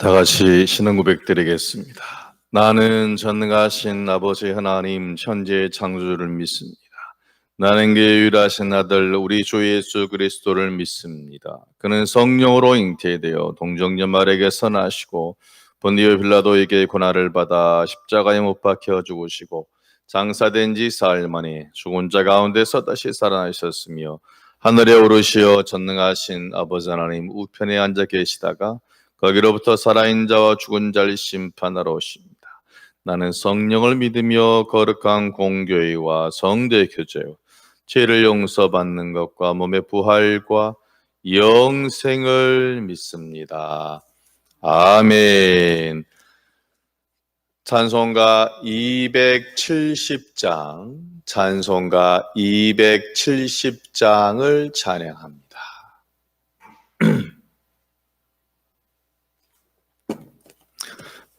다 같이 신앙 고백드리겠습니다. 나는 전능하신 아버지 하나님 천지의 창조주를 믿습니다. 나는 그의 유일하신 아들 우리 주 예수 그리스도를 믿습니다. 그는 성령으로 잉태되어 동정녀 마리아에게서 나시고 본디오 빌라도에게 고난을 받아 십자가에 못 박혀 죽으시고 장사된 지 사흘 만에 죽은 자 가운데서 다시 살아나셨으며 하늘에 오르시어 전능하신 아버지 하나님 우편에 앉아 계시다가 거기로부터 살아있는 자와 죽은 자를 심판하러 오십니다. 나는 성령을 믿으며 거룩한 공교회와 성도의 교제와 죄를 용서받는 것과 몸의 부활과 영생을 믿습니다. 아멘. 찬송가 270장, 찬송가 270장을 찬양합니다.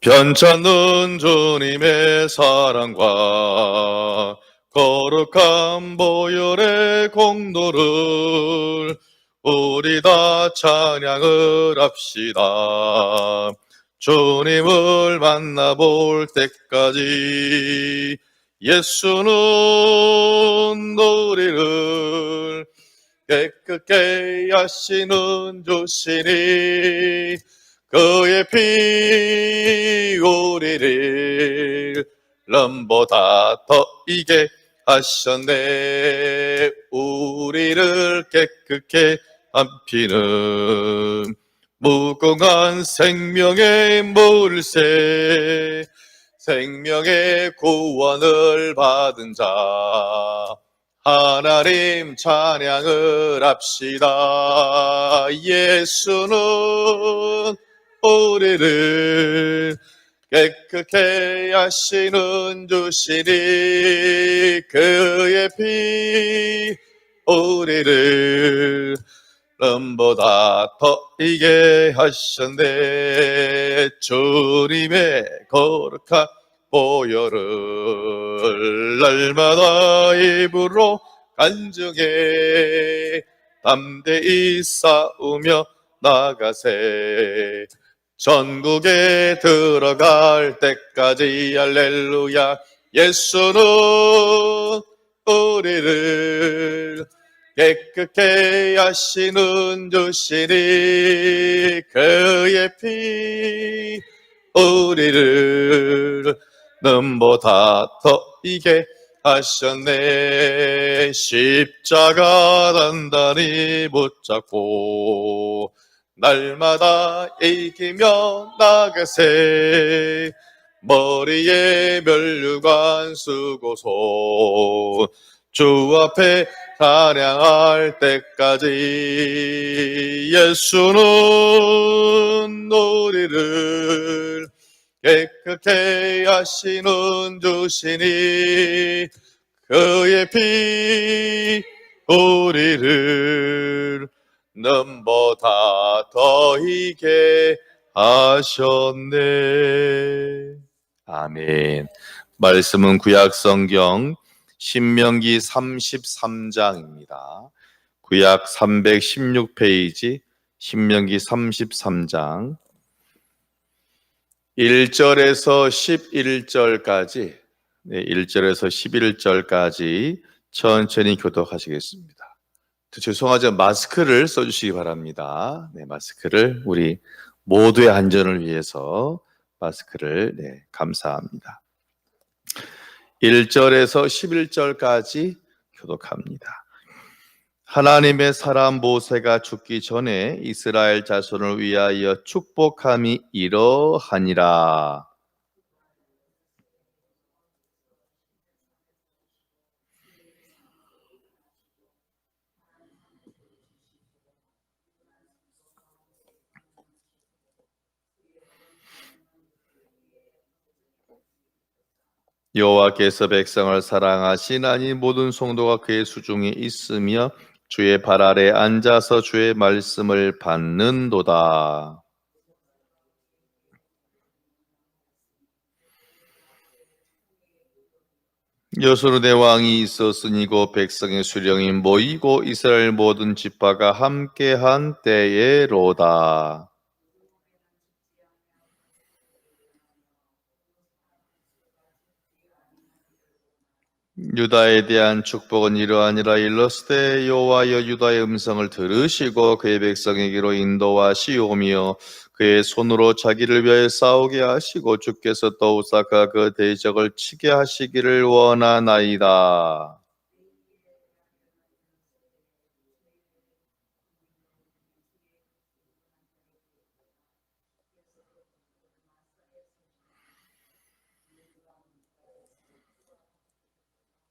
편찮는 주님의 사랑과 거룩한 보혈의 공로를 우리 다 찬양을 합시다. 주님을 만나볼 때까지 예수는 우리를 깨끗게 하시는 주시니 그의 피 우리를 람보다 더 이게 하셨네. 우리를 깨끗게 한 피는 무궁한 생명의 물새, 생명의 구원을 받은 자 하나님 찬양을 합시다. 예수는 우리를 깨끗게 하시는 주시니 그의 피 우리를 람보다 더 이게 하셨네. 주님의 거룩한 보혈을 날마다 입으로 간증해 담대히 싸우며 나가세. 전국에 들어갈 때까지 할렐루야. 예수는 우리를 깨끗게 하시는 주시니 그의 피 우리를 눈보다 더 이게 하셨네. 십자가 단단히 붙잡고 날마다 이기며 나가세. 머리에 면류관 쓰고서 주 앞에 찬양할 때까지 예수는 우리를 깨끗게 하시는 주시니 그의 피 우리를 눈보다 더 이게 하셨네. 아멘. 말씀은 구약 성경 신명기 33장입니다. 구약 316페이지 신명기 33장 1절에서 11절까지 1절에서 11절까지 천천히 교독하시겠습니다. 죄송하지만 마스크를 써주시기 바랍니다. 네, 마스크를 우리 모두의 안전을 위해서 마스크를 감사합니다. 1절에서 11절까지 교독합니다. 하나님의 사람 모세가 죽기 전에 이스라엘 자손을 위하여 축복함이 이러하니라. 여호와께서 백성을 사랑하시나니 모든 성도가 그의 수중에 있으며 주의 발 아래 앉아서 주의 말씀을 받는도다. 여수르네 왕이 있었으니 곧 백성의 수령이 모이고 이스라엘 모든 지파가 함께한 때에로다. 유다에 대한 축복은 이러하니라. 일러스되 여호와여 유다의 음성을 들으시고 그의 백성에게로 인도하시오며 그의 손으로 자기를 위하여 싸우게 하시고 주께서 또 우사가 그 대적을 치게 하시기를 원하나이다.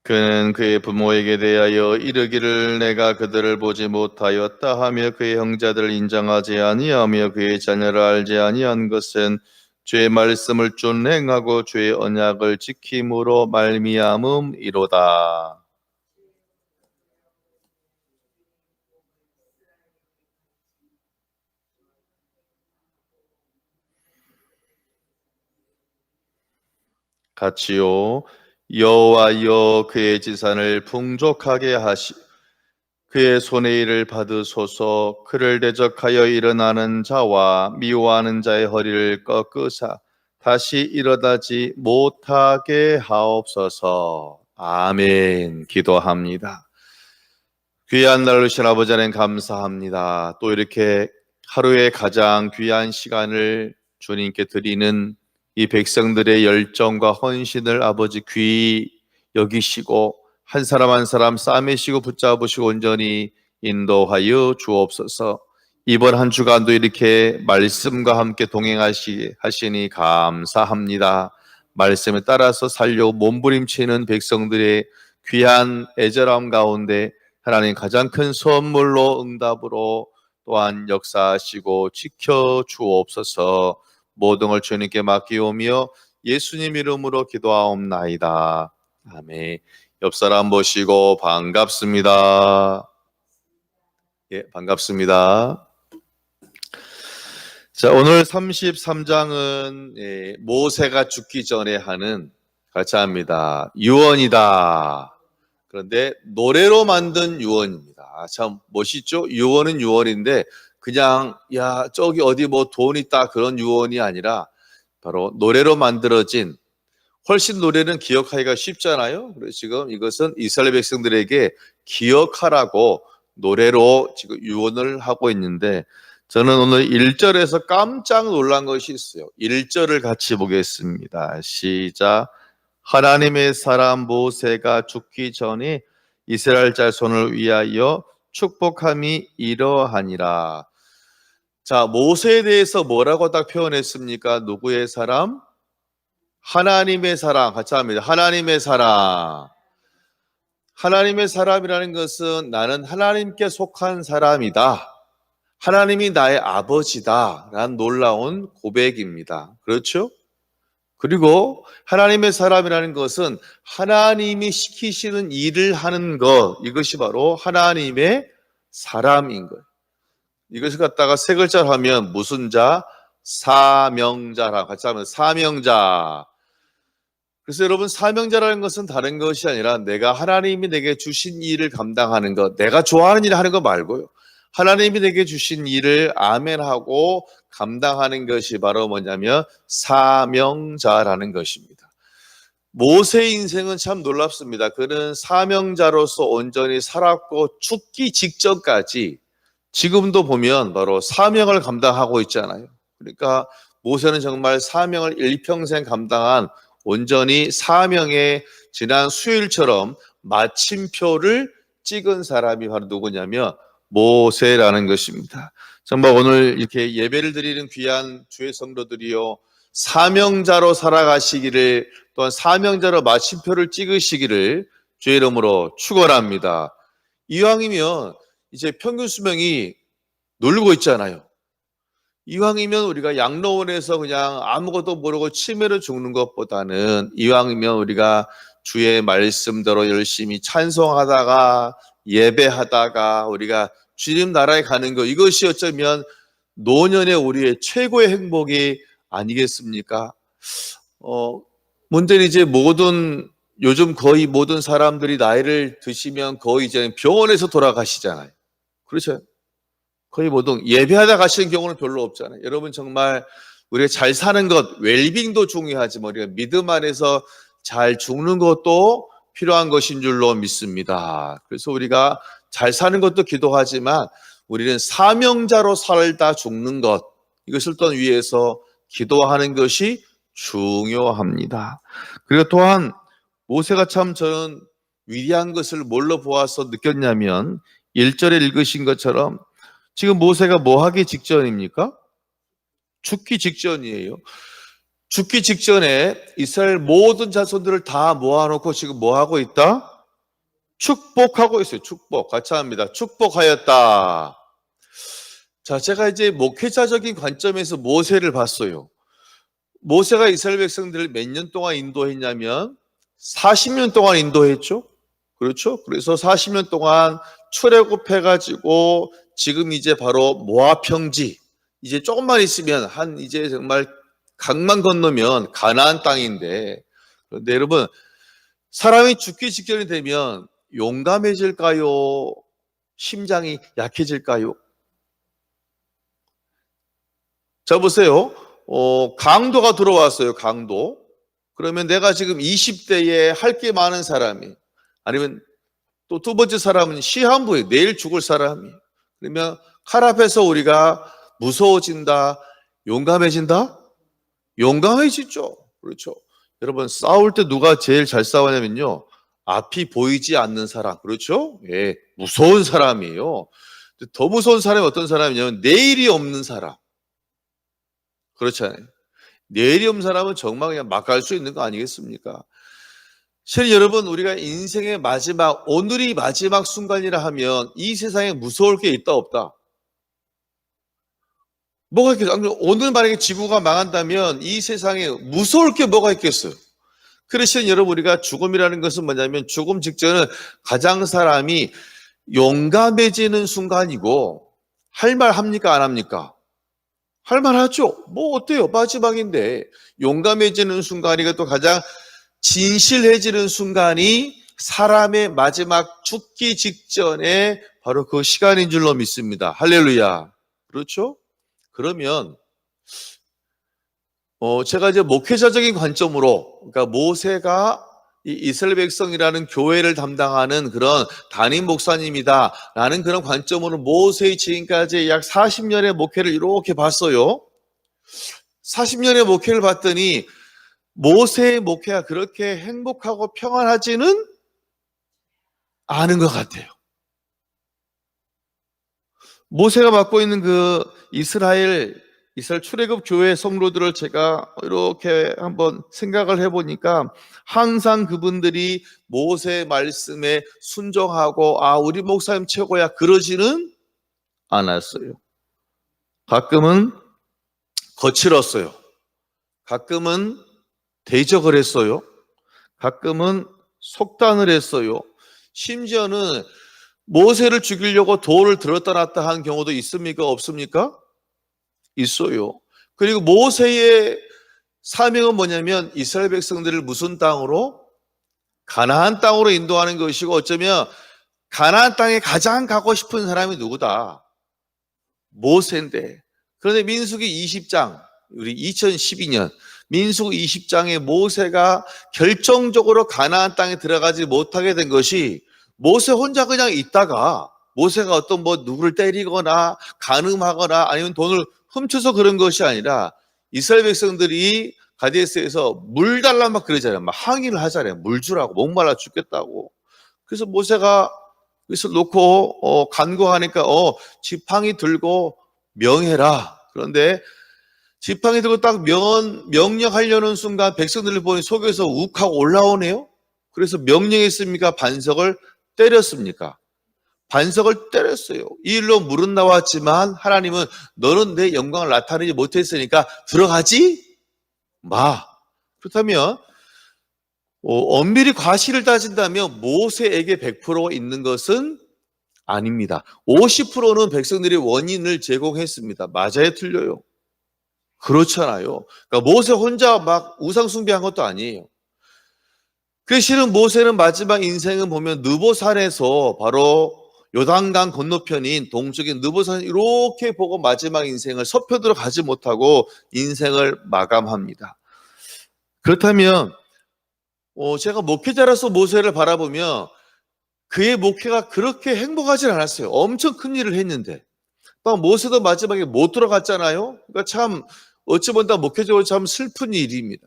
그는 그의 부모에게 대하여 이르기를 내가 그들을 보지 못하였다 하며 그의 형제들을 인정하지 아니하며 그의 자녀를 알지 아니한 것은 주의 말씀을 준행하고 주의 언약을 지킴으로 말미암음이로다. 같이요. 여호와여 그의 지산을 풍족하게 하시 그의 손의 일을 받으소서. 그를 대적하여 일어나는 자와 미워하는 자의 허리를 꺾으사 다시 일어나지 못하게 하옵소서. 아멘. 기도합니다. 귀한 날을 주신 아버지 하나님 감사합니다. 또 이렇게 하루의 가장 귀한 시간을 주님께 드리는 이 백성들의 열정과 헌신을 아버지 귀히 여기시고 한 사람 한 사람 싸매시고 붙잡으시고 온전히 인도하여 주옵소서. 이번 한 주간도 이렇게 말씀과 함께 동행하시니 감사합니다. 말씀에 따라서 살려고 몸부림치는 백성들의 귀한 애절함 가운데 하나님 가장 큰 선물로 응답으로 또한 역사하시고 지켜 주옵소서. 모든 걸 주님께 맡기오며 예수님 이름으로 기도하옵나이다. 아멘. 옆 사람 보시고 반갑습니다. 예, 반갑습니다. 자, 오늘 33장은 모세가 죽기 전에 하는 같이 합니다. 유언이다. 그런데 노래로 만든 유언입니다. 참 멋있죠? 유언은 유언인데 그냥 야 저기 어디 뭐 돈 있다 그런 유언이 아니라 바로 노래로 만들어진 훨씬 노래는 기억하기가 쉽잖아요. 그래서 지금 이것은 이스라엘 백성들에게 기억하라고 노래로 지금 유언을 하고 있는데 저는 오늘 1절에서 깜짝 놀란 것이 있어요. 1절을 같이 보겠습니다. 시작. 하나님의 사람 모세가 죽기 전에 이스라엘 자손을 위하여 축복함이 이러하니라. 자, 모세에 대해서 뭐라고 딱 표현했습니까? 누구의 사람? 하나님의 사람. 같이 합니다. 하나님의 사람. 하나님의 사람이라는 것은 나는 하나님께 속한 사람이다. 하나님이 나의 아버지다. 라는 놀라운 고백입니다. 그렇죠? 그리고 하나님의 사람이라는 것은 하나님이 시키시는 일을 하는 것, 이것이 바로 하나님의 사람인 거예요. 이것을 갖다가 세 글자로 하면 무슨 자? 사명자라 같이 하면 사명자. 그래서 여러분 사명자라는 것은 다른 것이 아니라 내가 하나님이 내게 주신 일을 감당하는 것, 내가 좋아하는 일을 하는 것 말고요. 하나님이 내게 주신 일을 아멘하고 감당하는 것이 바로 뭐냐면 사명자라는 것입니다. 모세의 인생은 참 놀랍습니다. 그는 사명자로서 온전히 살았고 죽기 직전까지 지금도 보면 바로 사명을 감당하고 있잖아요. 그러니까 모세는 정말 사명을 일평생 감당한 온전히 사명의 지난 수요일처럼 마침표를 찍은 사람이 바로 누구냐면 모세라는 것입니다. 정말 오늘 이렇게 예배를 드리는 귀한 주의 성도들이요, 사명자로 살아가시기를 또한 사명자로 마침표를 찍으시기를 주의 이름으로 축원합니다. 이왕이면 이제 평균 수명이 늘고 있잖아요. 이왕이면 우리가 양로원에서 그냥 아무것도 모르고 치매로 죽는 것보다는 이왕이면 우리가 주의 말씀대로 열심히 찬송하다가 예배하다가 우리가 주님 나라에 가는 것, 이것이 어쩌면 노년의 우리의 최고의 행복이 아니겠습니까? 문제는 이제 요즘 거의 모든 사람들이 나이를 드시면 거의 이제 병원에서 돌아가시잖아요. 그렇죠? 거의 모든 예배하다 가시는 경우는 별로 없잖아요. 여러분 정말 우리가 잘 사는 것, 웰빙도 중요하지만 우리가 믿음 안에서 잘 죽는 것도 필요한 것인 줄로 믿습니다. 그래서 우리가 잘 사는 것도 기도하지만 우리는 사명자로 살다 죽는 것, 이것을 또 위해서 기도하는 것이 중요합니다. 그리고 또한 모세가 참 저는 위대한 것을 뭘로 보아서 느꼈냐면 1절에 읽으신 것처럼 지금 모세가 뭐 하기 직전입니까? 죽기 직전이에요. 죽기 직전에 이스라엘 모든 자손들을 다 모아놓고 지금 뭐 하고 있다? 축복하고 있어요. 축복. 같이 합니다. 축복하였다. 자, 제가 이제 목회자적인 관점에서 모세를 봤어요. 모세가 이스라엘 백성들을 몇 년 동안 인도했냐면 40년 동안 인도했죠. 그렇죠? 그래서 40년 동안 출애굽해가지고 지금 이제 바로 모압 평지, 이제 조금만 있으면 한 이제 정말 강만 건너면 가나안 땅인데, 그런데 여러분, 사람이 죽기 직전이 되면 용감해질까요? 심장이 약해질까요? 자, 보세요. 강도가 들어왔어요. 강도. 그러면 내가 지금 20대에 할 게 많은 사람이, 아니면 또 두 번째 사람은 시한부에 내일 죽을 사람이, 그러면 칼 앞에서 우리가 무서워진다, 용감해진다? 용감해지죠. 그렇죠. 여러분, 싸울 때 누가 제일 잘 싸우냐면요, 앞이 보이지 않는 사람. 그렇죠? 예, 무서운 사람이에요. 더 무서운 사람이 어떤 사람이냐면 내일이 없는 사람. 그렇잖아요. 내일이 없는 사람은 정말 그냥 막 갈 수 있는 거 아니겠습니까? 실은 여러분, 우리가 인생의 마지막, 오늘이 마지막 순간이라 하면 이 세상에 무서울 게 있다 없다? 뭐가 있겠어요? 오늘 만약에 지구가 망한다면 이 세상에 무서울 게 뭐가 있겠어요? 그래서 여러분, 우리가 죽음이라는 것은 뭐냐면 죽음 직전은 가장 사람이 용감해지는 순간이고, 할 말 합니까 안 합니까? 할 말 하죠. 뭐 어때요? 마지막인데. 용감해지는 순간이고 또 가장 진실해지는 순간이 사람의 마지막 죽기 직전에 바로 그 시간인 줄로 믿습니다. 할렐루야. 그렇죠? 그러면 제가 이제 목회자적인 관점으로, 그러니까 모세가 이 이스라엘 백성이라는 교회를 담당하는 그런 담임 목사님이다라는 그런 관점으로 모세의 지금까지 약 40년의 목회를 이렇게 봤어요. 40년의 목회를 봤더니 모세의 목회가 그렇게 행복하고 평안하지는 않은 것 같아요. 모세가 맡고 있는 그 이스라엘 출애굽 교회 성도들을 제가 이렇게 한번 생각을 해보니까 항상 그분들이 모세 말씀에 순종하고 우리 목사님 최고야 그러지는 않았어요. 가끔은 거칠었어요. 가끔은 대적을 했어요. 가끔은 속단을 했어요. 심지어는 모세를 죽이려고 돌을 들었다 놨다 한 경우도 있습니까? 없습니까? 있어요. 그리고 모세의 사명은 뭐냐면 이스라엘 백성들을 무슨 땅으로? 가나안 땅으로 인도하는 것이고, 어쩌면 가나안 땅에 가장 가고 싶은 사람이 누구다? 모세인데. 그런데 민수기 20장, 우리 2012년 민수기 20장에 모세가 결정적으로 가나안 땅에 들어가지 못하게 된 것이 모세 혼자 그냥 있다가 모세가 어떤 누구를 때리거나 간음하거나 아니면 돈을 훔쳐서 그런 것이 아니라 이스라엘 백성들이 가데스에서 물 달라 막 그러잖아요. 막 항의를 하잖아요. 물 주라고, 목말라 죽겠다고. 그래서 모세가 그것을 놓고 간구하니까 지팡이 들고 명해라. 그런데 지팡이 들고 딱 명령하려는 순간 백성들을 보니 속에서 욱하고 올라오네요. 그래서 명령했습니까? 반석을 때렸습니까? 반석을 때렸어요. 이 일로 물은 나왔지만 하나님은 너는 내 영광을 나타내지 못했으니까 들어가지 마. 그렇다면 엄밀히 과실을 따진다면 모세에게 100% 있는 것은 아닙니다. 50%는 백성들이 원인을 제공했습니다. 맞아요, 틀려요? 그렇잖아요. 그러니까 모세 혼자 막 우상 숭배한 것도 아니에요. 그 실은 모세는 마지막 인생은 보면 느보산에서 바로 요단강 건너편인 동쪽인 느보산 이렇게 보고 마지막 인생을 서편으로 가지 못하고 인생을 마감합니다. 그렇다면 제가 목회자로서 모세를 바라보면 그의 목회가 그렇게 행복하진 않았어요. 엄청 큰 일을 했는데. 모세도 마지막에 못 들어갔잖아요. 그러니까 참 어찌 보면 목회적으로 참 슬픈 일입니다.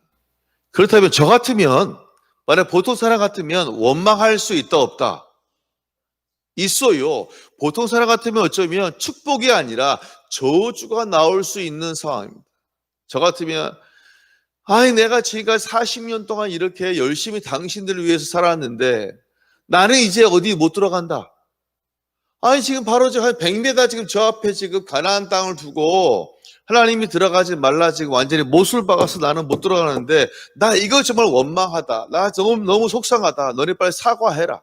그렇다면 저 같으면, 만약 보통 사람 같으면 원망할 수 있다 없다? 있어요. 보통 사람 같으면 어쩌면 축복이 아니라 저주가 나올 수 있는 상황입니다. 저 같으면 내가 지금까지 40년 동안 이렇게 열심히 당신들을 위해서 살았는데 나는 이제 어디 못 들어간다. 지금 바로 한 100m 지금 저 앞에 지금 가나안 땅을 두고 하나님이 들어가지 말라 지금 완전히 못을 박아서 나는 못 들어가는데 나 이거 정말 원망하다. 나 너무 속상하다. 너네 빨리 사과해라.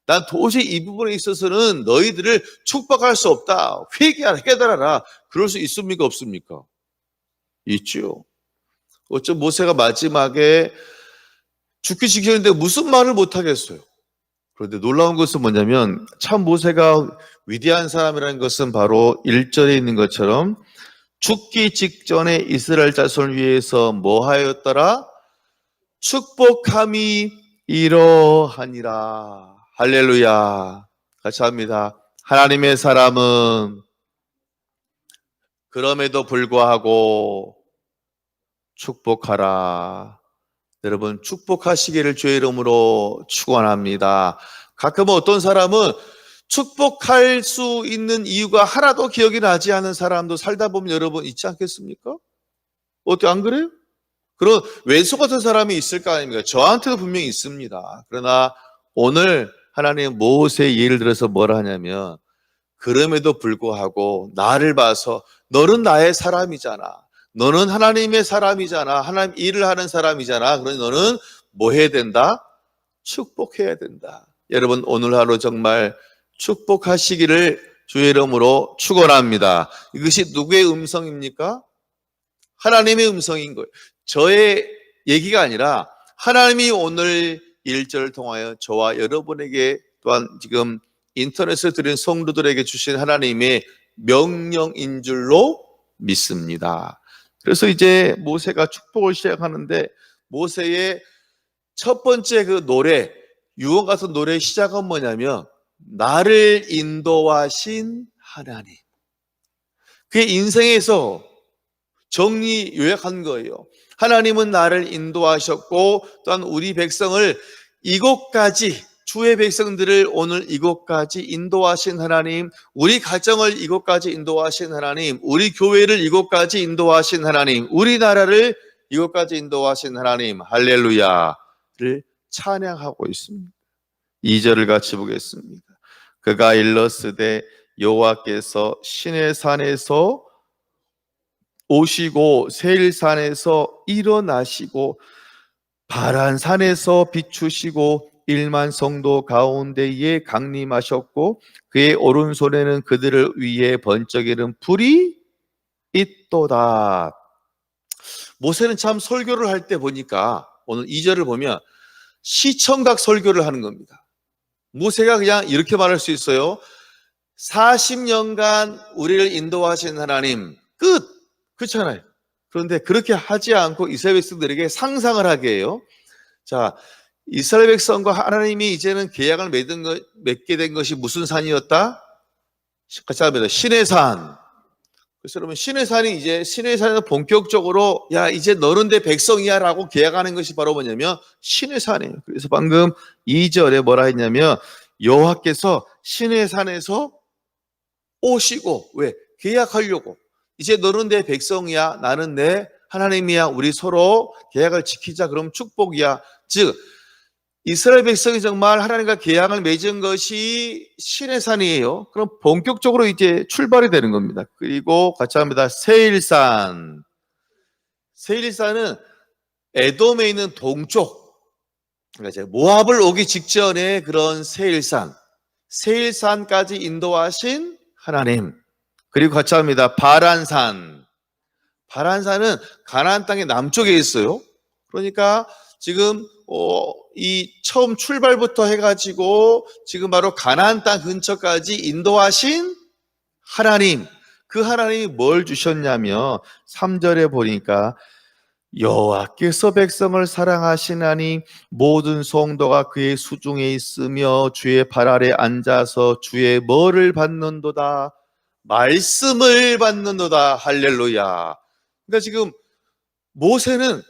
난 도저히 이 부분에 있어서는 너희들을 축복할 수 없다. 회개하라, 깨달아라. 그럴 수 있습니까? 없습니까? 있죠. 어쩜 모세가 마지막에 죽기 직전인데 무슨 말을 못하겠어요. 그런데 놀라운 것은 뭐냐면 참 모세가 위대한 사람이라는 것은 바로 1절에 있는 것처럼 죽기 직전에 이스라엘 자손을 위해서 뭐 하였더라? 축복함이 이러하니라. 할렐루야. 같이 합니다. 하나님의 사람은 그럼에도 불구하고 축복하라. 여러분, 축복하시기를 주의 이름으로 축원합니다. 가끔은 어떤 사람은 축복할 수 있는 이유가 하나도 기억이 나지 않은 사람도 살다 보면 여러분 있지 않겠습니까? 어때, 안 그래요? 그런 왼수 같은 사람이 있을 거 아닙니까? 저한테도 분명히 있습니다. 그러나 오늘 하나님 모세의 예를 들어서 뭐라 하냐면 그럼에도 불구하고 나를 봐서 너는 나의 사람이잖아. 너는 하나님의 사람이잖아. 하나님 일을 하는 사람이잖아. 그러니 너는 뭐 해야 된다? 축복해야 된다. 여러분 오늘 하루 정말 축복하시기를 주의 이름으로 축원합니다. 이것이 누구의 음성입니까? 하나님의 음성인 거예요. 저의 얘기가 아니라 하나님이 오늘 1절을 통하여 저와 여러분에게 또한 지금 인터넷에 드린 성도들에게 주신 하나님의 명령인 줄로 믿습니다. 그래서 이제 모세가 축복을 시작하는데 모세의 첫 번째 그 노래, 유언 같은 노래의 시작은 뭐냐면 나를 인도하신 하나님. 그의 인생에서 정리 요약한 거예요. 하나님은 나를 인도하셨고 또한 우리 백성을 이곳까지 주의 백성들을 오늘 이곳까지 인도하신 하나님, 우리 가정을 이곳까지 인도하신 하나님, 우리 교회를 이곳까지 인도하신 하나님, 우리나라를 이곳까지 인도하신 하나님, 할렐루야를 찬양하고 있습니다. 2절을 같이 보겠습니다. 그가 일렀으되 여호와께서 시내 산에서 오시고 세일산에서 일어나시고 바란 산에서 비추시고 1만 성도 가운데에 강림하셨고 그의 오른손에는 그들을 위해 번쩍이는 불이 있도다. 모세는 참 설교를 할 때 보니까 오늘 2절을 보면 시청각 설교를 하는 겁니다. 모세가 그냥 이렇게 말할 수 있어요. 40년간 우리를 인도하신 하나님 끝. 그렇잖아요. 그런데 그렇게 하지 않고 이스라엘 백성들에게 상상을 하게 해요. 자, 이스라엘 백성과 하나님이 이제는 계약을 맺게 된 것이 무슨 산이었다? 같이 합니다. 시내산. 그래서 여러분 시내산이 이제 시내산에서 본격적으로 야 이제 너는 내 백성이야 라고 계약하는 것이 바로 뭐냐면 시내산이에요. 그래서 방금 2절에 뭐라 했냐면 여호와께서 시내산에서 오시고 왜? 계약하려고. 이제 너는 내 백성이야. 나는 내 하나님이야. 우리 서로 계약을 지키자. 그럼 축복이야. 즉 이스라엘 백성이 정말 하나님과 계약을 맺은 것이 시내산이에요. 그럼 본격적으로 이제 출발이 되는 겁니다. 그리고 같이 합니다. 세일산. 세일산은 에돔에 있는 동쪽, 그러니까 모압을 오기 직전에 그런 세일산. 세일산까지 인도하신 하나님. 그리고 같이 합니다. 바란산. 바란산은 가나안 땅의 남쪽에 있어요. 그러니까 지금 이 처음 출발부터 해가지고 지금 바로 가나안 땅 근처까지 인도하신 하나님. 그 하나님이 뭘 주셨냐면 3절에 보니까 여호와께서 백성을 사랑하시나니 모든 성도가 그의 수중에 있으며 주의 발 아래 앉아서 주의 뭐를 받는도다? 말씀을 받는도다. 할렐루야. 그러니까 지금 모세는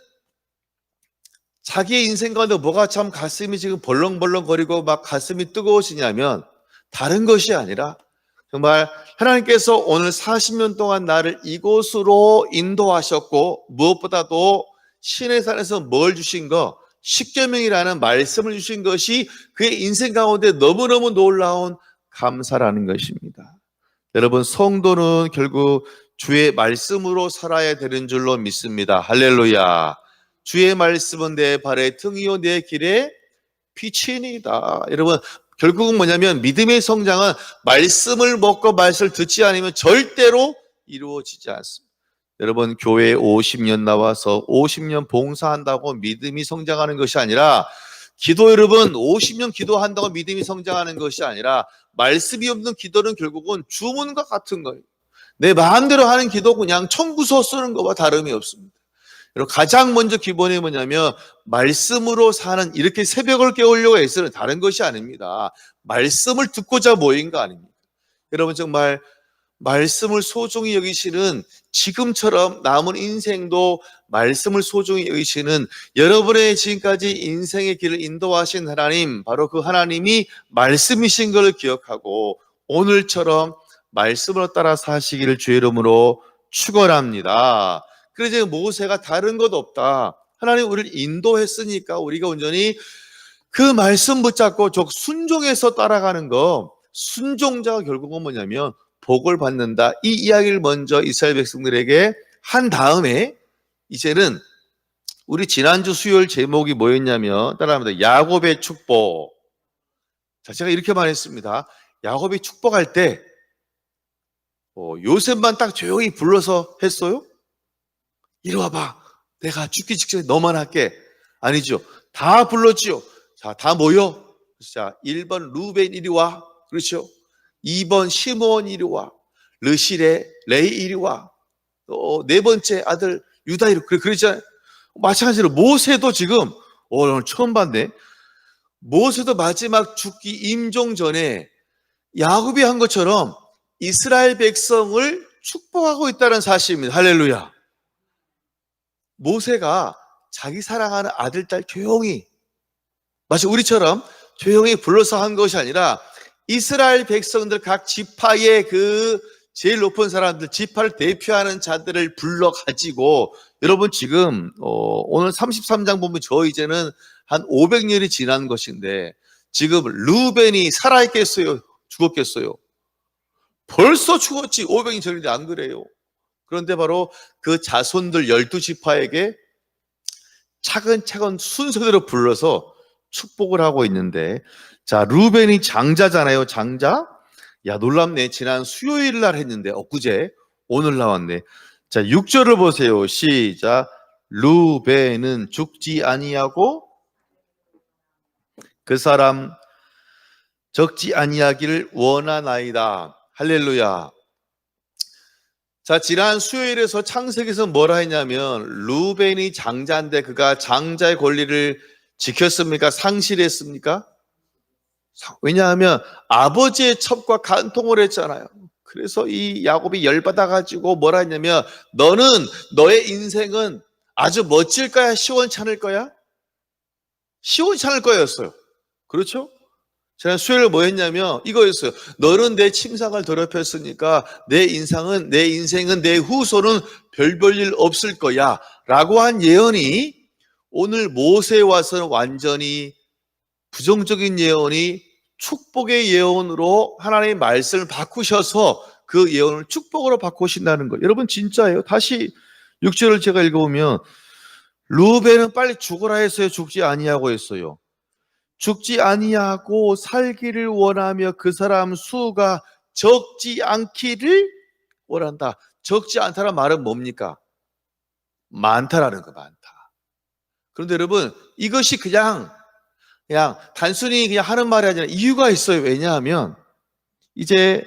자기의 인생 가운데 뭐가 참 가슴이 지금 벌렁벌렁거리고 막 가슴이 뜨거워지냐면 다른 것이 아니라 정말 하나님께서 오늘 40년 동안 나를 이곳으로 인도하셨고 무엇보다도 신의 산에서 뭘 주신 거? 십계명이라는 말씀을 주신 것이 그의 인생 가운데 너무너무 놀라운 감사라는 것입니다. 여러분, 성도는 결국 주의 말씀으로 살아야 되는 줄로 믿습니다. 할렐루야. 주의 말씀은 내 발의 등이요 내 길의 빛이니이다. 여러분, 결국은 뭐냐면 믿음의 성장은 말씀을 먹고 말씀을 듣지 않으면 절대로 이루어지지 않습니다. 여러분, 교회에 50년 나와서 50년 봉사한다고 믿음이 성장하는 것이 아니라, 기도 여러분 50년 기도한다고 믿음이 성장하는 것이 아니라, 말씀이 없는 기도는 결국은 주문과 같은 거예요. 내 마음대로 하는 기도 그냥 청구서 쓰는 것과 다름이 없습니다. 여러분, 가장 먼저 기본이 뭐냐면 말씀으로 사는, 이렇게 새벽을 깨우려고 애쓰는, 다른 것이 아닙니다. 말씀을 듣고자 모인 거 아닙니까? 여러분, 정말 말씀을 소중히 여기시는, 지금처럼 남은 인생도 말씀을 소중히 여기시는 여러분의 지금까지 인생의 길을 인도하신 하나님, 바로 그 하나님이 말씀이신 것을 기억하고 오늘처럼 말씀을 따라 사시기를 주의 이름으로 축원합니다. 그래서 모세가 다른 것 없다. 하나님 우리를 인도했으니까 우리가 온전히 그 말씀 붙잡고 순종해서 따라가는 거, 순종자가 결국은 뭐냐면 복을 받는다. 이 이야기를 먼저 이스라엘 백성들에게 한 다음에, 이제는 우리 지난주 수요일 제목이 뭐였냐면, 따라합니다. 야곱의 축복. 자, 제가 이렇게 말했습니다. 야곱이 축복할 때 요셉만 딱 조용히 불러서 했어요? 이리 와봐. 내가 죽기 직전에 너만 할게. 아니죠. 다 불렀지요. 자, 다 모여. 자, 1번 루벤 이리 와. 그렇죠. 2번 시므온 이리 와. 르실에 레이 이리 와. 또 네 번째 아들 유다 이리. 그러잖아요. 마찬가지로 모세도 지금 오늘 처음 봤네. 모세도 마지막 죽기 임종 전에 야곱이 한 것처럼 이스라엘 백성을 축복하고 있다는 사실입니다. 할렐루야. 모세가 자기 사랑하는 아들, 딸 조용히, 마치 우리처럼 조용히 불러서 한 것이 아니라 이스라엘 백성들 각 지파의 그 제일 높은 사람들, 지파를 대표하는 자들을 불러가지고, 여러분 지금 오늘 33장 보면 저 이제는 한 500년이 지난 것인데 지금 루벤이 살아있겠어요? 죽었겠어요? 벌써 죽었지. 500년 전인데 안 그래요? 그런데 바로 그 자손들 12지파에게 차근차근 순서대로 불러서 축복을 하고 있는데, 자, 루벤이 장자잖아요. 장자? 야, 놀랍네. 지난 수요일 날 했는데 엊그제 오늘 나왔네. 자, 6절을 보세요. 시작. 루벤은 죽지 아니하고 그 사람 적지 아니하기를 원하나이다. 할렐루야. 자, 지난 수요일에서 창세기에서 뭐라 했냐면 루벤이 장자인데 그가 장자의 권리를 지켰습니까? 상실했습니까? 왜냐하면 아버지의 첩과 간통을 했잖아요. 그래서 이 야곱이 열받아가지고 뭐라 했냐면, 너는, 너의 인생은 아주 멋질 거야? 시원찮을 거야? 시원찮을 거였어요. 그렇죠? 제가 수요일에 뭐 했냐면 이거였어요. 너는 내 침상을 더럽혔으니까 내 인생은 내 후손은 별 일 없을 거야 라고 한 예언이 오늘 모세에 와서는 완전히 부정적인 예언이 축복의 예언으로 하나님의 말씀을 바꾸셔서 그 예언을 축복으로 바꾸신다는 거예요. 여러분 진짜예요. 다시 6절을 제가 읽어보면 루벤은 빨리 죽어라 했어요? 죽지 아니하고 했어요? 죽지 아니하고 살기를 원하며 그 사람 수가 적지 않기를 원한다. 적지 않다는 말은 뭡니까? 많다라는 거, 많다. 그런데 여러분 이것이 그냥 단순히 그냥 하는 말이 아니라 이유가 있어요. 왜냐하면 이제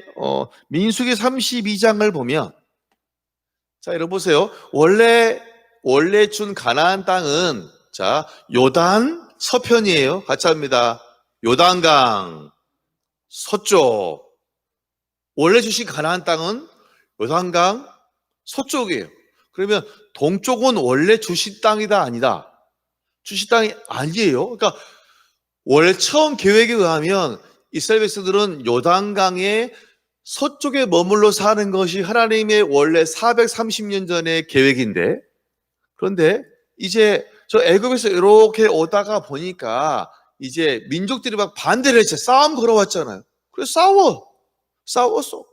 민수기 32장을 보면, 자 여러분 보세요. 원래 원래 준 가나안 땅은 자, 요단 서편이에요. 같이 합니다. 요단강 서쪽. 원래 주신 가나안 땅은 요단강 서쪽이에요. 그러면 동쪽은 원래 주신 땅이다 아니다? 주신 땅이 아니에요. 그러니까 원래 처음 계획에 의하면 이스라엘 백성들은 요단강의 서쪽에 머물러 사는 것이 하나님의 원래 430년 전의 계획인데, 그런데 이제 저 애굽에서 이렇게 오다가 보니까 이제 민족들이 막 반대를 했죠. 싸움 걸어왔잖아요. 그래서 싸웠어.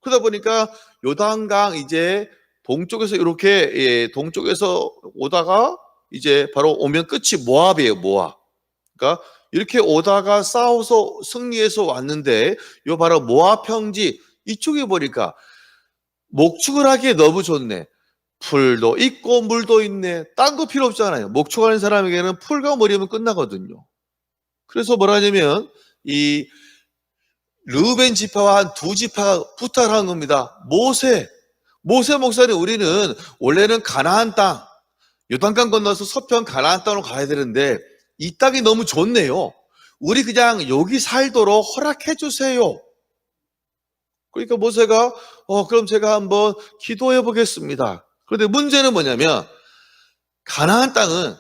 그러다 보니까 요단강 이제 동쪽에서 이렇게 동쪽에서 오다가 이제 바로 오면 끝이 모압이에요. 모압. 그러니까 이렇게 오다가 싸워서 승리해서 왔는데 요 바로 모압 평지 이쪽에 보니까 목축을 하기에 너무 좋네. 풀도 있고 물도 있네. 딴 거 필요 없잖아요. 목축하는 사람에게는 풀과 물이면 끝나거든요. 그래서 뭐라 하냐면 이 르우벤 지파와 한 두 지파가 부탁을 한 겁니다. 모세 목사님, 우리는 원래는 가나안 땅, 요단강 건너서 서편 가나안 땅으로 가야 되는데 이 땅이 너무 좋네요. 우리 그냥 여기 살도록 허락해 주세요. 그러니까 모세가 그럼 제가 한번 기도해 보겠습니다. 그런데 문제는 뭐냐면 가나안 땅은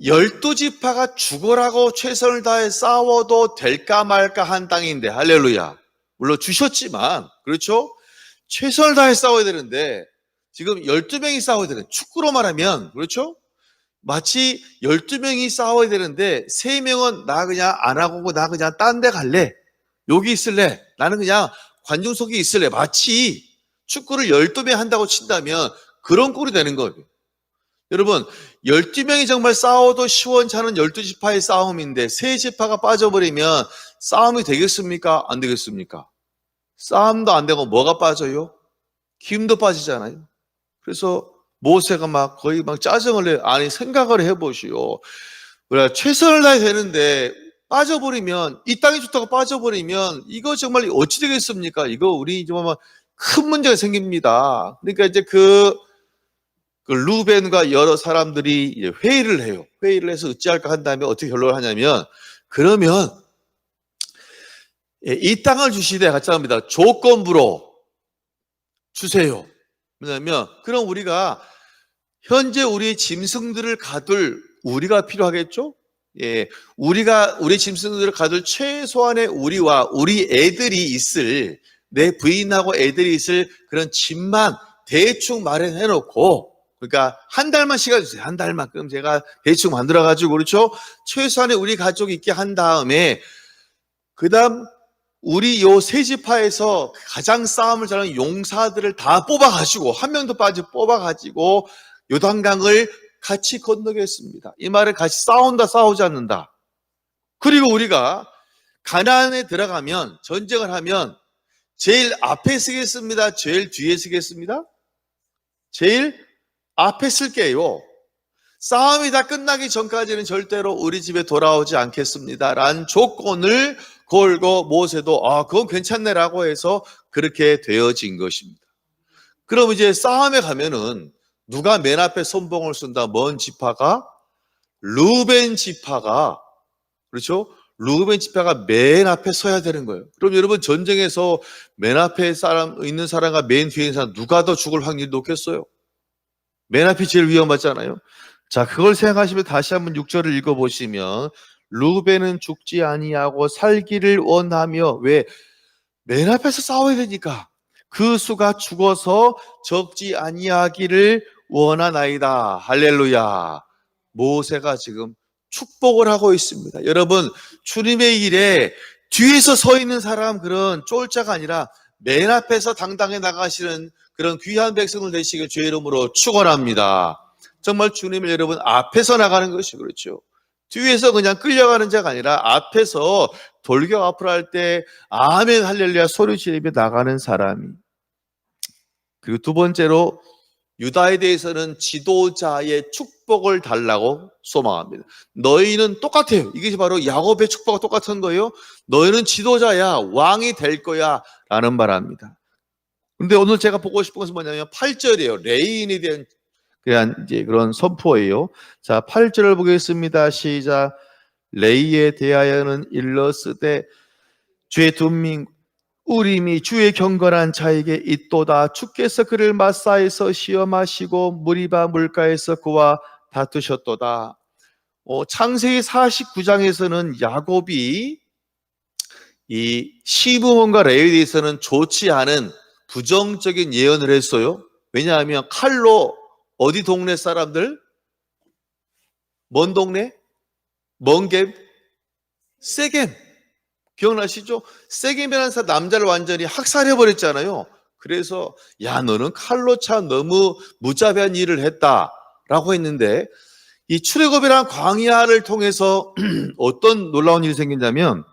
12지파가 죽어라고 최선을 다해 싸워도 될까 말까 한 땅인데, 할렐루야. 물론 주셨지만, 그렇죠? 최선을 다해 싸워야 되는데 지금 12명이 싸워야 되는, 축구로 말하면 그렇죠? 마치 12명이 싸워야 되는데 3명은 나 그냥 안 하고 나 그냥 딴 데 갈래. 여기 있을래. 나는 그냥 관중석에 있을래. 마치 축구를 12명 한다고 친다면 그런 꼴이 되는 거예요. 여러분, 12명이 정말 싸워도 시원찮은 12지파의 싸움인데 3지파가 빠져버리면 싸움이 되겠습니까? 안 되겠습니까? 싸움도 안 되고 뭐가 빠져요? 힘도 빠지잖아요. 그래서 모세가 막 거의 막 짜증을 내요. 아니, 생각을 해보시오. 우리가 최선을 다해야 되는데 빠져버리면, 이 땅이 좋다고 빠져버리면 이거 정말 어찌 되겠습니까? 이거 우리 정말 큰 문제가 생깁니다. 그러니까 이제 그 루벤과 여러 사람들이 회의를 해요. 회의를 해서 어찌할까 한 다음에 어떻게 결론을 하냐면, 그러면 이 땅을 주시되 같이 합니다. 조건부로 주세요. 왜냐하면 그럼 우리가 현재 우리의 짐승들을 가둘 우리가 필요하겠죠? 우리 짐승들을 가둘 최소한의 우리와 우리 애들이 있을, 내 부인하고 애들이 있을 그런 집만 대충 마련해 놓고, 그러니까 한 달만 시간 주세요. 한 달만. 그럼 제가 대충 만들어 가지고, 그렇죠? 최소한의 우리 가족이 있게 한 다음에 그다음 우리 요 세 지파에서 가장 싸움을 잘하는 용사들을 다 뽑아가지고, 한 명도 빠져 뽑아가지고 요단강을 같이 건너겠습니다. 이 말은 같이 싸운다, 싸우지 않는다. 그리고 우리가 가나안에 들어가면, 전쟁을 하면 제일 앞에 쓰겠습니다? 제일 뒤에 쓰겠습니다? 제일 앞에 쓸게요. 싸움이 다 끝나기 전까지는 절대로 우리 집에 돌아오지 않겠습니다 라는 조건을 걸고 모세도 그건 괜찮네라고 해서 그렇게 되어진 것입니다. 그럼 이제 싸움에 가면은 누가 맨 앞에 선봉을 쏜다? 먼 지파가? 르우벤 지파가, 그렇죠? 르우벤 지파가 맨 앞에 서야 되는 거예요. 그럼 여러분, 전쟁에서 맨 앞에 있는 사람과 맨 뒤에 있는 사람 누가 더 죽을 확률이 높겠어요? 맨 앞이 제일 위험하잖아요. 자, 그걸 생각하시면 다시 한번 6절을 읽어보시면, 르우벤은 죽지 아니하고 살기를 원하며, 왜? 맨 앞에서 싸워야 되니까. 그 수가 죽어서 적지 아니하기를 원하나이다. 할렐루야. 모세가 지금 축복을 하고 있습니다. 여러분, 주님의 일에 뒤에서 서 있는 사람, 그런 쫄자가 아니라 맨 앞에서 당당히 나가시는 그런 귀한 백성을 되시길 주의 이름으로 축원합니다. 정말 주님을 여러분 앞에서 나가는 것이, 그렇죠? 뒤에서 그냥 끌려가는 자가 아니라 앞에서 돌격 앞으로 할 때 아멘 할렐루야 소리 지르며 나가는 사람이. 그리고 두 번째로, 유다에 대해서는 지도자의 축복을 달라고 소망합니다. 너희는 똑같아요. 이게 바로 야곱의 축복과 똑같은 거예요. 너희는 지도자야, 왕이 될 거야 라는 말합니다. 근데 오늘 제가 보고 싶은 것은 뭐냐면 8절이에요. 레인에 대한 그냥 이제 그런 선포예요. 자, 8절을 보겠습니다. 시작. 레이에 대하여는 일러스되 주의 둔민 우림이 주의 경건한 자에게 있도다. 주께서 그를 마사에서 시험하시고 무리바 물가에서 그와 다투셨도다. 창세기 49장에서는 야곱이 이 시므온과 레위에 대해서는 좋지 않은 부정적인 예언을 했어요. 왜냐하면 칼로 어디 동네 사람들? 먼 동네? 먼겝? 세겜. 기억나시죠? 세겜이라는 남자를 완전히 학살해버렸잖아요. 그래서 야, 너는 칼로 참 너무 무자비한 일을 했다라고 했는데, 이 출애굽이란 광야를 통해서 어떤 놀라운 일이 생긴다면,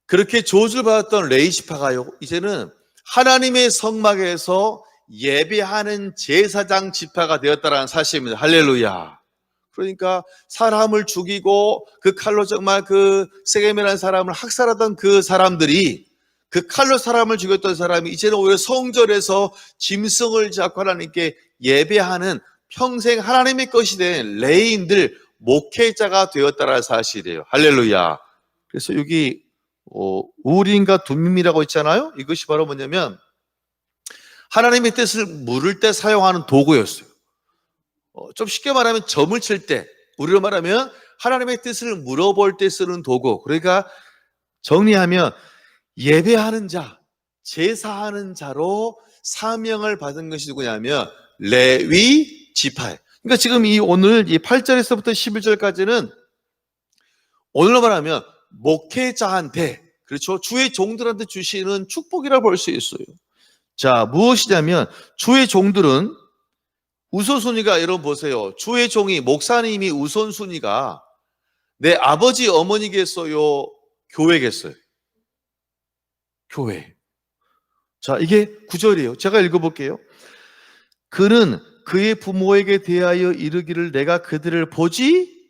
그렇게 저주를 받았던 레이시파가요, 이제는 하나님의 성막에서 예배하는 제사장 지파가 되었다는 사실입니다. 할렐루야. 그러니까 사람을 죽이고 그 칼로 정말 그 세겜이라는 사람을 학살하던 그 사람들이, 그 칼로 사람을 죽였던 사람이 이제는 오히려 성전에서 짐승을 잡고 하나님께 예배하는 평생 하나님의 것이 된 레위인들, 목회자가 되었다는 사실이에요. 할렐루야. 그래서 여기 우림과 둠밈이라고 있잖아요. 이것이 바로 뭐냐면 하나님의 뜻을 물을 때 사용하는 도구였어요. 좀 쉽게 말하면 점을 칠 때, 우리로 말하면 하나님의 뜻을 물어볼 때 쓰는 도구. 그러니까 정리하면 예배하는 자, 제사하는 자로 사명을 받은 것이 누구냐면 레위 지파예요. 그러니까 지금 오늘 이 8절에서부터 11절까지는 오늘로 말하면 목회자한테, 그렇죠, 주의 종들한테 주시는 축복이라고 볼 수 있어요. 자, 무엇이냐면 주의 종들은 우선순위가, 여러분 보세요. 주의 종이, 목사님이 우선순위가 내 아버지 어머니겠어요? 교회겠어요? 교회. 자, 이게 9절이에요. 제가 읽어볼게요. 그는 그의 부모에게 대하여 이르기를 내가 그들을 보지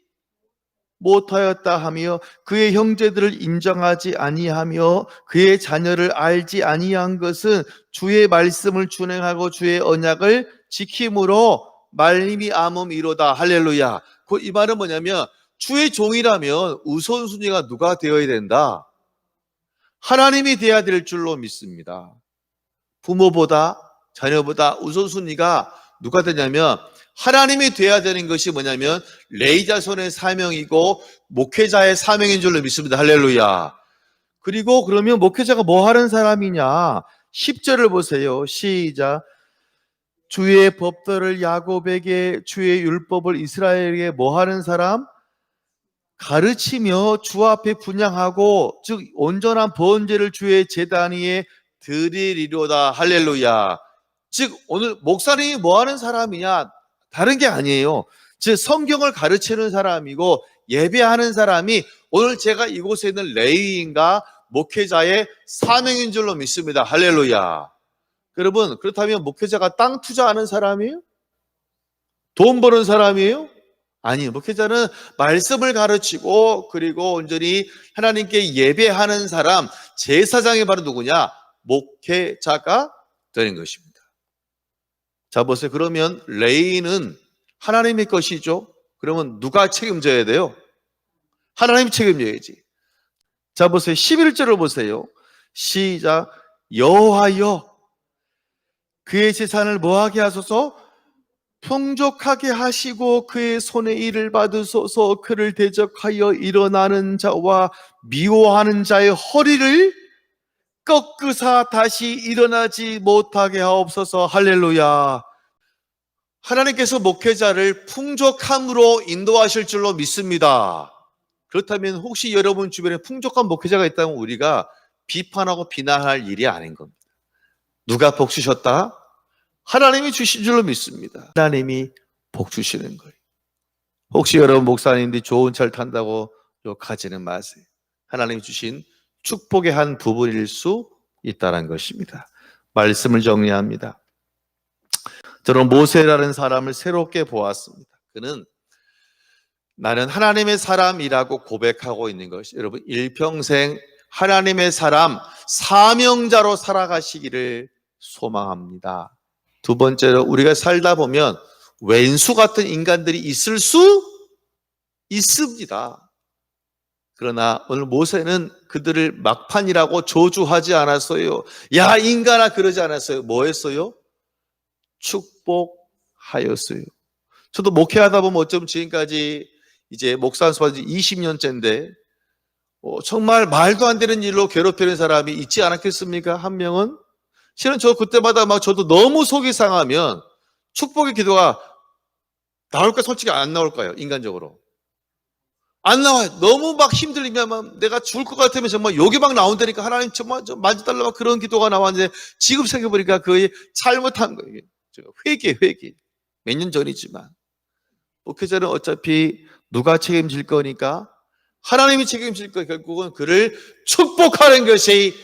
못하였다 하며 그의 형제들을 인정하지 아니하며 그의 자녀를 알지 아니한 것은 주의 말씀을 준행하고 주의 언약을 지킴으로 말미암음이로다. 할렐루야. 이 말은 뭐냐면 주의 종이라면 우선순위가 누가 되어야 된다? 하나님이 되어야 될 줄로 믿습니다. 부모보다 자녀보다 우선순위가 누가 되냐면 하나님이 되어야 되는 것이 뭐냐면 레위 자손의 사명이고 목회자의 사명인 줄로 믿습니다. 할렐루야. 그리고 그러면 목회자가 뭐 하는 사람이냐? 10절을 보세요. 시작. 주의 법도를 야곱에게, 주의 율법을 이스라엘에게 뭐 하는 사람? 가르치며 주 앞에 분향하고, 즉 온전한 번제를 주의 제단 위에 드리리로다. 할렐루야. 즉 오늘 목사님이 뭐 하는 사람이냐? 다른 게 아니에요. 즉 성경을 가르치는 사람이고 예배하는 사람이 오늘 제가 이곳에 있는 레위인과 목회자의 사명인 줄로 믿습니다. 할렐루야. 여러분, 그렇다면 목회자가 땅 투자하는 사람이에요? 돈 버는 사람이에요? 아니에요. 목회자는 말씀을 가르치고 그리고 온전히 하나님께 예배하는 사람, 제사장이 바로 누구냐? 목회자가 되는 것입니다. 자, 보세요. 그러면 레위는 하나님의 것이죠. 그러면 누가 책임져야 돼요? 하나님이 책임져야지. 자, 보세요. 11절을 보세요. 시작. 여호와여 그의 재산을 뭐하게 하소서? 풍족하게 하시고 그의 손에 일을 받으소서. 그를 대적하여 일어나는 자와 미워하는 자의 허리를 꺾으사 다시 일어나지 못하게 하옵소서. 할렐루야. 하나님께서 목회자를 풍족함으로 인도하실 줄로 믿습니다. 그렇다면 혹시 여러분 주변에 풍족한 목회자가 있다면 우리가 비판하고 비난할 일이 아닌 겁니다. 누가 복 주셨다? 하나님이 주신 줄로 믿습니다. 하나님이 복 주시는 거예요. 혹시 여러분 목사님들이 좋은 차를 탄다고 욕하지는 마세요. 하나님이 주신 축복의 한 부분일 수 있다는 것입니다. 말씀을 정리합니다. 저는 모세라는 사람을 새롭게 보았습니다. 그는 나는 하나님의 사람이라고 고백하고 있는 것이, 여러분 일평생 하나님의 사람, 사명자로 살아가시기를 소망합니다. 두 번째로 우리가 살다 보면 왼수 같은 인간들이 있을 수 있습니다. 그러나 오늘 모세는 그들을 막판이라고 저주하지 않았어요. 야 인간아 그러지 않았어요. 뭐 했어요? 축복하였어요. 저도 목회하다 보면 어쩜 지금까지 이제 목사 연수한 지 20년째인데 정말 말도 안 되는 일로 괴롭히는 사람이 있지 않았겠습니까? 한 명은? 실은 저 그때마다 막 저도 너무 속이 상하면 축복의 기도가 나올까? 솔직히 안 나올까요? 인간적으로. 안 나와요. 너무 막 힘들면 막 내가 죽을 것 같으면 정말 욕이 막 나온다니까 하나님 정말 좀 만져달라 막 그런 기도가 나왔는데 지금 생각해보니까 그게 잘못한 거예요. 회개. 몇 년 전이지만. 목회자는 어차피 누가 책임질 거니까 하나님이 책임질 거예요. 결국은 그를 축복하는 것이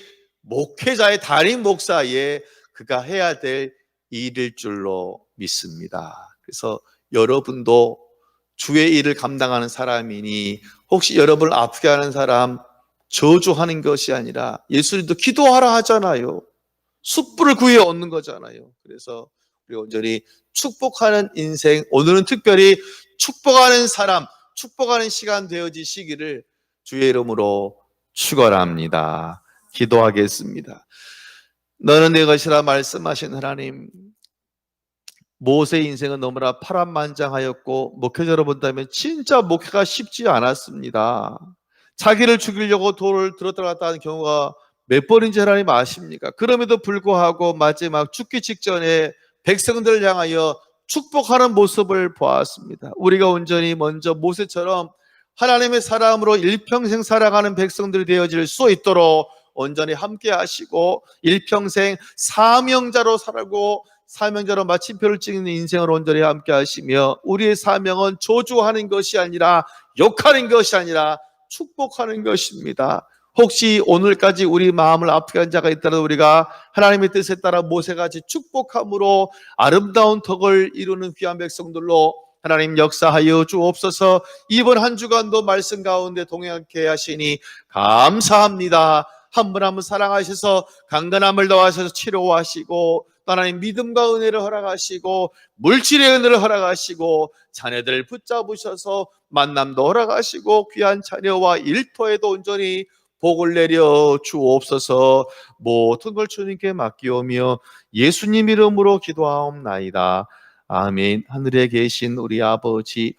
목회자의 담임 목사의 그가 해야 될 일일 줄로 믿습니다. 그래서 여러분도 주의 일을 감당하는 사람이니 혹시 여러분을 아프게 하는 사람 저주하는 것이 아니라 예수님도 기도하라 하잖아요. 숯불을 구해 얻는 거잖아요. 그래서 우리 온전히 축복하는 인생, 오늘은 특별히 축복하는 사람, 축복하는 시간 되어지시기를 주의 이름으로 축원합니다. 기도하겠습니다. 너는 내 것이라 말씀하신 하나님, 모세의 인생은 너무나 파란만장하였고 목회자로 본다면 진짜 목회가 쉽지 않았습니다. 자기를 죽이려고 돌을 들었다 하는 경우가 몇 번인지 하나님 아십니까? 그럼에도 불구하고 마지막 죽기 직전에 백성들을 향하여 축복하는 모습을 보았습니다. 우리가 온전히 먼저 모세처럼 하나님의 사람으로 일평생 살아가는 백성들이 되어질 수 있도록 온전히 함께 하시고 일평생 사명자로 살고 사명자로 마침표를 찍는 인생을 온전히 함께 하시며 우리의 사명은 저주하는 것이 아니라 욕하는 것이 아니라 축복하는 것입니다. 혹시 오늘까지 우리 마음을 아프게 한 자가 있다면 우리가 하나님의 뜻에 따라 모세같이 축복함으로 아름다운 덕을 이루는 귀한 백성들로 하나님 역사하여 주옵소서. 이번 한 주간도 말씀 가운데 동행하게 하시니 감사합니다. 한 분 한 분 사랑하셔서 강건함을 더하셔서 치료하시고 또 하나님 믿음과 은혜를 허락하시고 물질의 은혜를 허락하시고 자녀들을 붙잡으셔서 만남도 허락하시고 귀한 자녀와 일터에도 온전히 복을 내려 주옵소서. 모든 걸 주님께 맡기오며 예수님 이름으로 기도하옵나이다. 아멘. 하늘에 계신 우리 아버지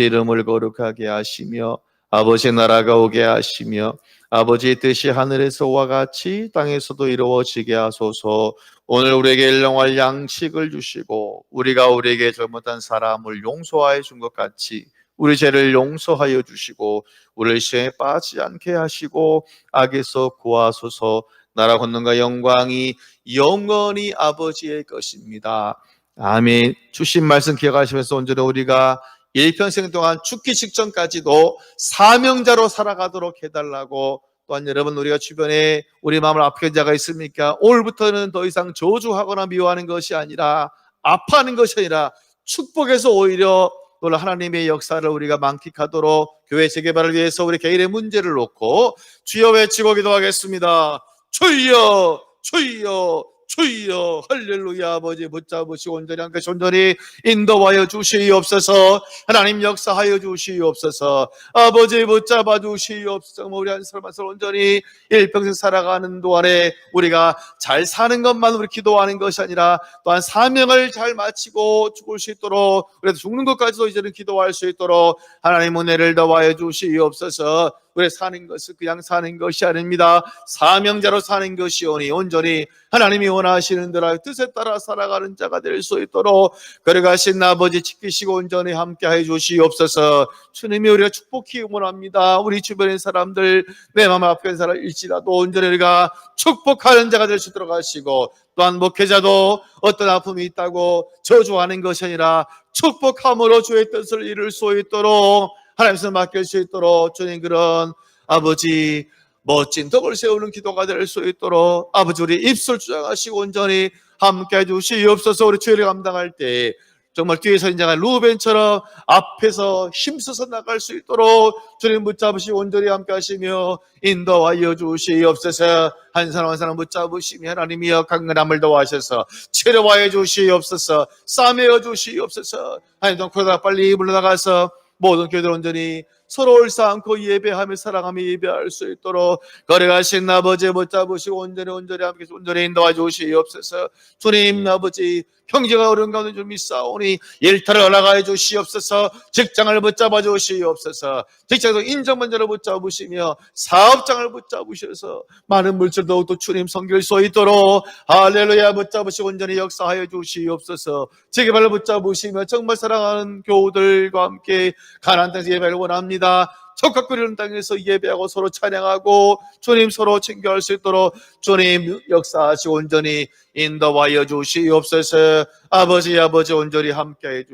이름을 거룩하게 하시며 아버지의 나라가 오게 하시며 아버지의 뜻이 하늘에서와 같이 땅에서도 이루어지게 하소서. 오늘 우리에게 일용할 양식을 주시고 우리가 우리에게 잘못한 사람을 용서하여 준 것 같이 우리 죄를 용서하여 주시고 우리를 시험에 빠지지 않게 하시고 악에서 구하소서. 나라 권능과 영광이 영원히 아버지의 것입니다. 아멘. 주신 말씀 기억하시면서 온전히 우리가 일평생 동안 죽기 직전까지도 사명자로 살아가도록 해달라고. 또한 여러분 우리가 주변에 우리 마음을 아프게 한 자가 있습니까? 오늘부터는 더 이상 저주하거나 미워하는 것이 아니라 아파하는 것이 아니라 축복해서 오히려 오늘 하나님의 역사를 우리가 만끽하도록 교회 재개발을 위해서 우리 개인의 문제를 놓고 주여 외치고 기도하겠습니다. 주여 주여 주여 할렐루야. 아버지 붙잡으시고 온전히 한 것이 온전히 인도하여 주시옵소서. 하나님 역사하여 주시옵소서. 아버지 붙잡아 주시옵소서. 우리 한 사람 한 사람 온전히 일평생 살아가는 동안에 우리가 잘 사는 것만 우리 기도하는 것이 아니라 또한 사명을 잘 마치고 죽을 수 있도록 그래도 죽는 것까지도 이제는 기도할 수 있도록 하나님 은혜를 더하여 주시옵소서. 우리 사는 것은 그냥 사는 것이 아닙니다. 사명자로 사는 것이오니 온전히 하나님이 원하시는 대로 뜻에 따라 살아가는 자가 될 수 있도록 거룩하신 아버지 지키시고 온전히 함께해 주시옵소서. 주님이 우리가 축복히 응원합니다. 우리 주변의 사람들 내 마음 아픈 사람일지라도 온전히 우리가 축복하는 자가 될 수 있도록 하시고 또한 목회자도 어떤 아픔이 있다고 저주하는 것이 아니라 축복함으로 주의 뜻을 이룰 수 있도록 하나님께서 맡길 수 있도록 주님 그런 아버지 멋진 덕을 세우는 기도가 될 수 있도록 아버지 우리 입술 주장하시고 온전히 함께 해주시옵소서. 우리 죄를 감당할 때 정말 뒤에서 인장한 루벤처럼 앞에서 힘써서 나갈 수 있도록 주님 붙잡으시고 온전히 함께 하시며 인도하여 주시옵소서. 한 사람 한 사람 붙잡으시며 하나님이여 강건함을 도와셔서 치료하여 주시옵소서. 싸매어 주시옵소서. 하나님 코로나 빨리 물러나가서 모든 교회들 온전히 서로를 쌓고 예배하며 사랑하며 예배할 수 있도록 거래가신 아버지 붙잡으시고 온전히 함께 온전히 인도해 주시옵소서. 주님 아버지 형제가 어려운 가운데 좀 있사오니 일터를 올라가해 주시옵소서. 직장을 붙잡아 주시옵소서. 직장에서 인정문제를 붙잡으시며 사업장을 붙잡으셔서 많은 물질 더욱더 주님 섬길 수 있도록 할렐루야 붙잡으시고 온전히 역사하여 주시옵소서. 재개발을 붙잡으시며 정말 사랑하는 교우들과 함께 가나안 땅에서 예배를 원합니다. 적각거리는 땅에서 예배하고 서로 찬양하고 주님 서로 챙겨할 수 있도록 주님 역사하시고 온전히 인도하여 주시옵소서. 아버지 온전히 함께해 주시옵소서.